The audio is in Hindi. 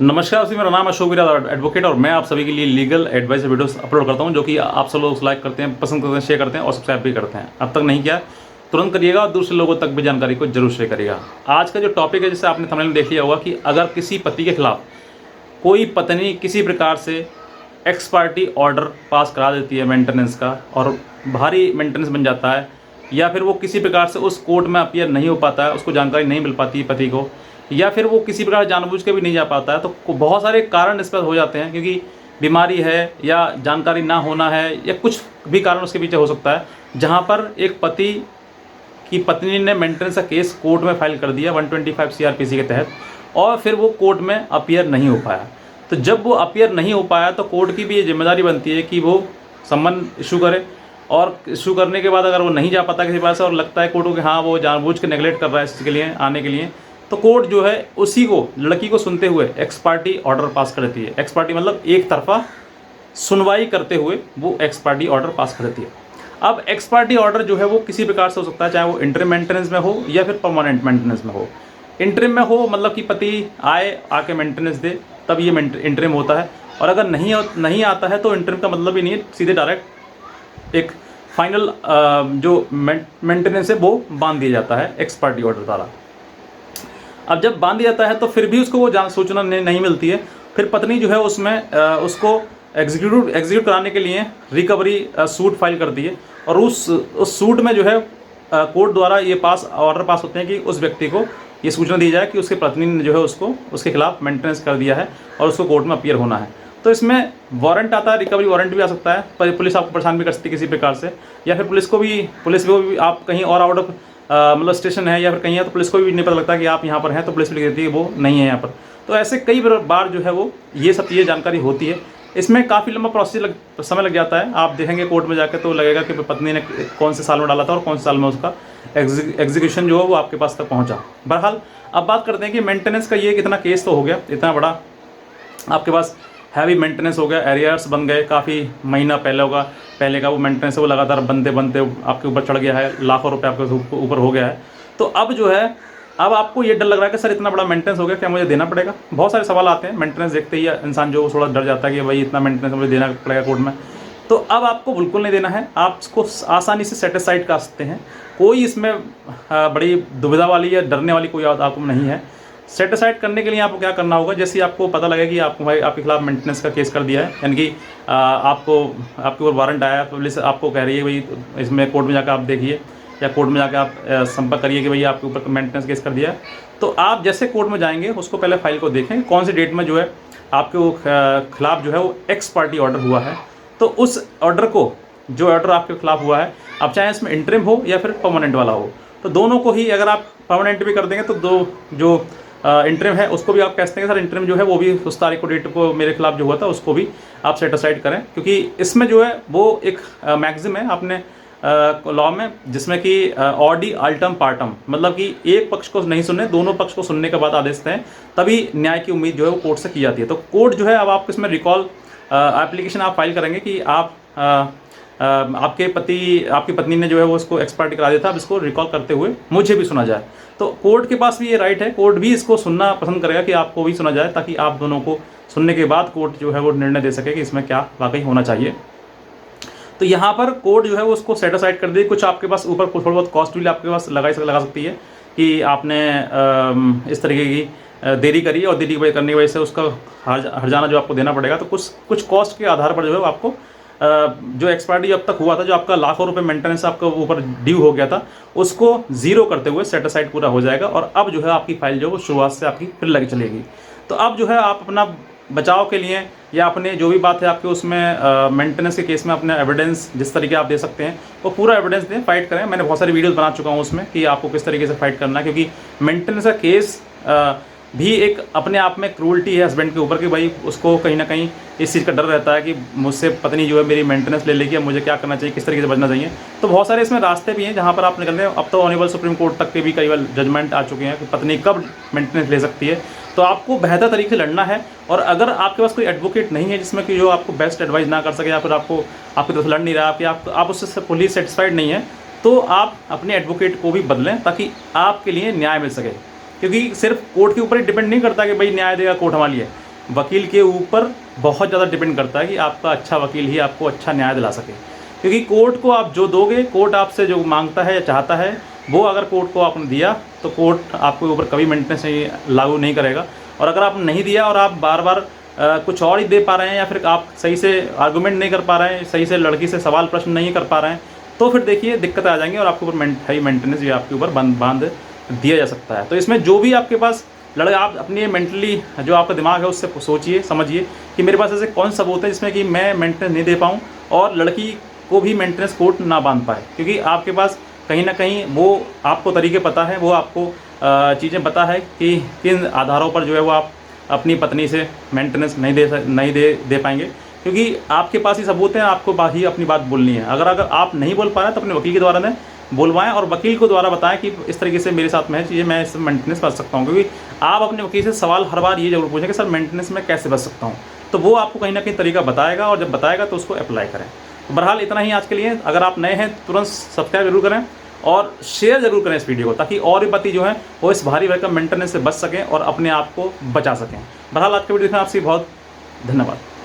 नमस्कार जी, मेरा नाम है अशोक विराज एडवोकेट और मैं आप सभी के लिए लीगल एडवाइस वीडियोस अपलोड करता हूं, जो कि आप सब लोग लाइक करते हैं, पसंद करते हैं, शेयर करते हैं और सब्सक्राइब भी करते हैं। अब तक नहीं किया तुरंत करिएगा और दूसरे लोगों तक भी जानकारी को जरूर शेयर करिएगा। आज का जो टॉपिक है, जैसे आपने थंबनेल में देख लिया होगा कि अगर किसी पति के खिलाफ कोई पत्नी किसी प्रकार से एक्स पार्टी ऑर्डर पास करा देती है मेंटेनेंस का और भारी मेंटेनेंस बन जाता है, या फिर वो किसी प्रकार से उस कोर्ट में अपीयर नहीं हो पाता है, उसको जानकारी नहीं मिल पाती है पति को, या फिर वो किसी प्रकार जानबूझ के भी नहीं जा पाता है, तो बहुत सारे कारण इस पर हो जाते हैं, क्योंकि बीमारी है या जानकारी ना होना है या कुछ भी कारण उसके पीछे हो सकता है, जहाँ पर एक पति की पत्नी ने मेंटेनेंस का केस कोर्ट में फाइल कर दिया 125 सीआरपीसी के तहत, और फिर वो कोर्ट में अपीयर नहीं हो पाया। तो जब वो अपीयर नहीं हो पाया तो कोर्ट की भी ये जिम्मेदारी बनती है कि वो सम्मन इशू करे, और इशू करने के बाद अगर वो नहीं जा पाता किसी बात से और लगता है कोर्ट को कि हाँ वो जानबूझ के नेगलेक्ट कर रहा है इसके लिए आने के लिए, तो कोर्ट जो है उसी को, लड़की को सुनते हुए एक्स पार्टी ऑर्डर पास कर देती है। एक्स पार्टी मतलब एक तरफा सुनवाई करते हुए वो एक्स पार्टी ऑर्डर पास कर देती है। अब एक्स पार्टी ऑर्डर जो है वो किसी प्रकार से हो सकता है, चाहे वो इंटरिम मेंटेनेंस में हो या फिर परमानेंट मेंटेनेंस में हो। इंटरिम में हो मतलब कि पति आके मेंटेनेंस दे, तब ये इंटरिम होता है, और अगर नहीं आता है तो इंटरिम का मतलब ही नहीं है, सीधे डायरेक्ट एक फाइनल जो मेंटेनेंस है वो बांध दिया जाता है एक्स पार्टी ऑर्डर द्वारा। अब जब बांध दिया जाता है तो फिर भी उसको वो सूचना नहीं मिलती है, फिर पत्नी जो है उसमें उसको एग्जीक्यूट कराने के लिए रिकवरी सूट फाइल करती है, और उस सूट में जो है कोर्ट द्वारा ये ऑर्डर पास होते हैं कि उस व्यक्ति को ये सूचना दी जाए कि उसके पत्नी ने जो है उसके खिलाफ मेंटेनेंस कर दिया है और उसको कोर्ट में अपीयर होना है। तो इसमें वारंट आता है, रिकवरी वारंट भी आ सकता है, पर पुलिस आपको परेशान भी कर सकती है किसी प्रकार से, या फिर पुलिस को भी आप कहीं और आउट ऑफ मतलब स्टेशन है या फिर कहीं है तो पुलिस को भी नहीं पता लगता कि आप यहाँ पर हैं, तो पुलिस भी लिख देती है वो नहीं है यहाँ पर। तो ऐसे कई बार जो है वो ये सब चीज़ें जानकारी होती है। इसमें काफ़ी लंबा समय लग जाता है। आप देखेंगे कोर्ट में जाकर तो लगेगा कि पत्नी ने कौन से साल में डाला था और कौन से साल में उसका एग्जीक्यूशन जो है वो आपके पास तक पहुँचा। बहरहाल अब बात करते हैं कि मेंटेनेंस का ये कितना केस तो हो गया, इतना बड़ा आपके पास हैवी मेंटेनेंस हो गया, एरियर्स बन गए, काफ़ी महीना पहले का वो मेंटेनेंस है वो लगातार बनते आपके ऊपर चढ़ गया है, लाखों रुपए आपके ऊपर हो गया है। तो अब जो है अब आपको ये डर लग रहा है कि सर इतना बड़ा मेंटेनेंस हो गया, क्या मुझे देना पड़ेगा? बहुत सारे सवाल आते हैं मेंटेनेंस देखते ही, इंसान जो थोड़ा डर जाता है कि भाई इतना मेंटेनेंस मुझे देना पड़ेगा कोर्ट में। तो अब आपको बिल्कुल नहीं देना है, आप इसको आसानी से सेटिस्फाइड कर सकते हैं। कोई इसमें बड़ी दुविधा वाली या डरने वाली कोई बात आपको नहीं है। सेटिस्फाइड करने के लिए आपको क्या करना होगा, जैसे आपको पता लगे कि आपके खिलाफ मेंटेनेंस का केस कर दिया है, यानी कि आपके ऊपर वारंट आया, पुलिस आपको कह रही है भाई इसमें कोर्ट में जाकर आप देखिए या कोर्ट में जाकर आप संपर्क करिए कि भाई आपके ऊपर मेंटेनेंस केस कर दिया है। तो आप जैसे कोर्ट में जाएंगे उसको पहले फाइल को देखें कौन सी डेट में जो है आपके खिलाफ जो है वो एक्स पार्टी ऑर्डर हुआ है। तो उस ऑर्डर को, जो ऑर्डर आपके खिलाफ हुआ है, अब चाहे इसमें इंटरिम हो या फिर परमानेंट वाला हो, तो दोनों को ही अगर आप परमानेंट भी कर देंगे तो जो इंटरिम है उसको भी आप कह सकते हैं सर इंटरिम जो है वो भी उस तारीख को डेट को मेरे खिलाफ जो हुआ था उसको भी आप सेटिस्फाइड करें, क्योंकि इसमें जो है वो एक मैक्सिम है अपने लॉ में, जिसमें कि ऑडी अल्टम पार्टम, मतलब कि एक पक्ष को नहीं सुनने, दोनों पक्ष को सुनने के बाद आदेश दें, तभी न्याय की उम्मीद जो है वो कोर्ट से की जाती है। तो कोर्ट जो है अब आपको इसमें रिकॉल एप्लीकेशन आप फाइल करेंगे कि आप आपकी पत्नी ने जो है वो उसको एक्स पार्टी करा दिया था, अब इसको रिकॉल करते हुए मुझे भी सुना जाए। तो कोर्ट के पास भी ये राइट है, कोर्ट भी इसको सुनना पसंद करेगा कि आपको भी सुना जाए, ताकि आप दोनों को सुनने के बाद कोर्ट जो है वो निर्णय दे सके कि इसमें क्या वाकई होना चाहिए। तो यहाँ पर कोर्ट जो है वो उसको सेटिस्फाइड कर दी। कुछ आपके पास ऊपर थोड़ा बहुत कॉस्ट भी आपके पास लगा सकती है कि आपने इस तरीके की देरी करी और देरी करने की वजह से उसका हर्जाना जो आपको देना पड़ेगा। तो कुछ कॉस्ट के आधार पर जो है आपको जो एक्सपायरी अब तक हुआ था, जो आपका लाखों रुपए मेंटेनेंस आपका ऊपर ड्यू हो गया था, उसको जीरो करते हुए सेटिस्फाइड पूरा हो जाएगा, और अब जो है आपकी फाइल जो है वो शुरुआत से आपकी फिर लगी चलेगी। तो अब जो है आप अपना बचाव के लिए या अपने जो भी बात है आपके उसमें मेंटेनेंस के केस में अपने एविडेंस जिस तरीके आप दे सकते हैं वो पूरा एविडेंस दें, फाइट करें। मैंने बहुत सारी वीडियोस बना चुका हूँ उसमें कि आपको किस तरीके से फाइट करना है, क्योंकि मेंटेनेंस का केस भी एक अपने आप में क्रूल्टी है हस्बैंड के ऊपर, कि भाई उसको कहीं ना कहीं इस चीज़ का डर रहता है कि मुझसे पत्नी जो है मेरी मेंटेनेंस ले लेगी, अब मुझे क्या करना चाहिए, किस तरीके से बचना चाहिए। तो बहुत सारे इसमें रास्ते भी हैं जहाँ पर आप निकलते हैं। अब तो ऑनरेबल सुप्रीम कोर्ट तक के भी कई बार जजमेंट आ चुके हैं कि पत्नी कब मेंटेनेंस ले सकती है। तो आपको बेहतर तरीके से लड़ना है, और अगर आपके पास कोई एडवोकेट नहीं है जिसमें कि जो आपको बेस्ट एडवाइस ना कर सके, या फिर आपकी तरफ लड़ नहीं रहा है, आप उससे पुलिस सेटिस्फाइड नहीं है, तो आप अपने एडवोकेट को भी बदलें ताकि आपके लिए न्याय मिल सके। क्योंकि सिर्फ कोर्ट के ऊपर ही डिपेंड नहीं करता कि भाई न्याय देगा कोर्ट हमारे लिए, वकील के ऊपर बहुत ज़्यादा डिपेंड करता है कि आपका अच्छा वकील ही आपको अच्छा न्याय दिला सके। क्योंकि कोर्ट को आप जो दोगे, कोर्ट आपसे जो मांगता है या चाहता है, वो अगर कोर्ट को आपने दिया तो कोर्ट आपके ऊपर कभी मेंटेनेंस लागू नहीं करेगा। और अगर आपने नहीं दिया और आप बार बार कुछ और ही दे पा रहे हैं, या फिर आप सही से आर्गूमेंट नहीं कर पा रहे हैं, सही से लड़की से सवाल प्रश्न नहीं कर पा रहे हैं, तो फिर देखिए दिक्कतें आ जाएंगी और आपके ऊपर हाई मेंटेनेंस भी आपके ऊपर बांध दिया जा सकता है। तो इसमें जो भी आपके पास लड़का, आप अपनी मेंटली जो आपका दिमाग है उससे सोचिए, समझिए कि मेरे पास ऐसे कौन सबूत है जिसमें कि मैं मेंटेनेंस नहीं दे पाऊँ और लड़की को भी मेंटेनेंस कोर्ट ना बांध पाए। क्योंकि आपके पास कहीं ना कहीं वो आपको तरीके पता है, वो आपको चीज़ें पता है कि किन आधारों पर जो है वो आप अपनी पत्नी से मेंटेनेंस नहीं दे पाएंगे। क्योंकि आपके पास ही सबूत हैं, आपको ही अपनी बात बोलनी है। अगर आप नहीं बोल पा रहे हैं तो अपने वकील के द्वारा बोलवाएं और वकील को द्वारा बताएं कि इस तरीके से मेरे साथ में है चीज़ें, मैं इससे मेंटेनेंस बच सकता हूं। क्योंकि आप अपने वकील से सवाल हर बार ये जरूर पूछें कि सर मेंटेनेंस में कैसे बच सकता हूं, तो वो आपको कहीं ना कहीं तरीका बताएगा और जब बताएगा तो उसको अप्लाई करें। तो बहरहाल इतना ही आज के लिए। अगर आप नए हैं तुरंत सब्सक्राइब जरूर करें और शेयर जरूर करें इस वीडियो को, ताकि और भी पति जो है वो इस भारी भरकम मेंटेनेंस से बच सकें और अपने आप को बचा सकें। बहरहाल आज के वीडियो देखने आपसे बहुत धन्यवाद।